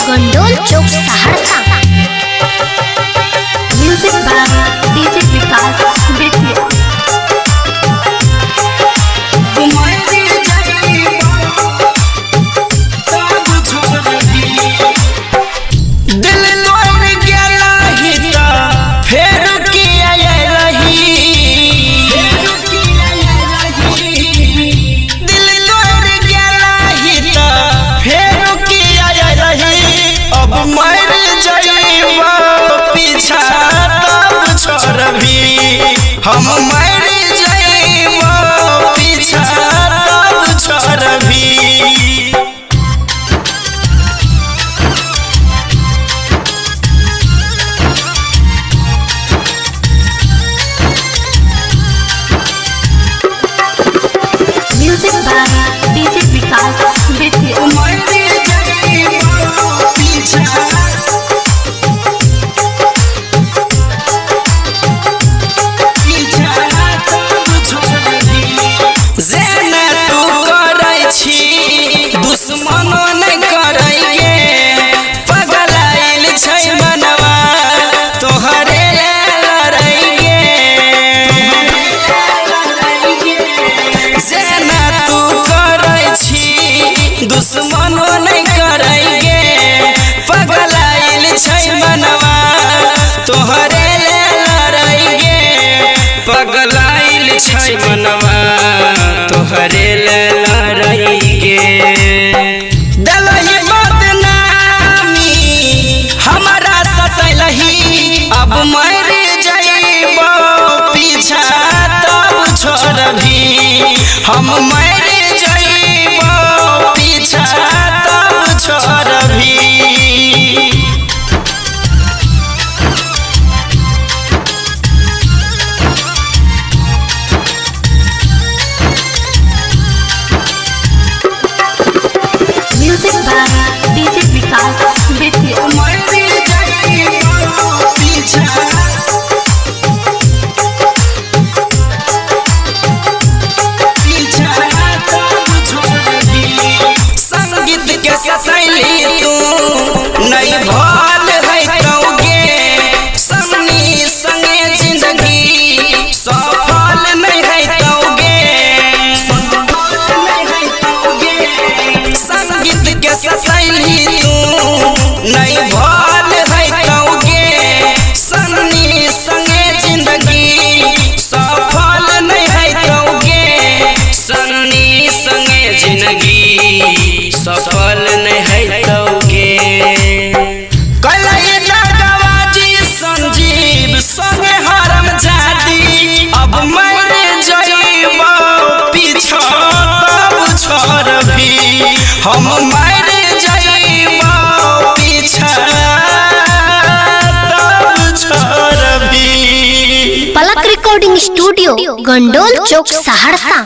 गंडोल चौक Saharsa. Music by DJ Vikas Bettiah. हम मर जाइबो पीछा तब छोड़बी। Music by DJ Vikas Bettiah. मर जाइबो पीछा दुश्मनो नहीं करैगे पगलाइल छै मनवा तोहरे लड़ैगे। जेना तू करै छी दुश्मनो नहीं करैगे पगलाइल छै मनवा तोहरे लड़ैगे। पगलाइल छै मनवा तोहरे लड़ैगे। अब मर जाइबो पीछा तब छोड़बी। हम मर जाइबो पीछा तब छोड़बी। Music by DJ Vikas Bettiah. संगीत के ससैली तू नहीं भल है तौगे सन्नी संगे जिंदगी सफल नहीं है तौगे। संगीत के ससैली तू नहीं भल है तौगे सन्नी संगे जिंदगी सफल नहीं है तौगे। सन्नी संगे जिंदगी सफल नहीं है तौगे। कलई दगाबाजी संजीव संगे हरम जादी अब मर जाइबो पीछा तब छोड़बी। हम मर जाइबो पीछा तब छोड़बी। पलक रिकॉर्डिंग स्टूडियो गंडोल चौक सहरसा।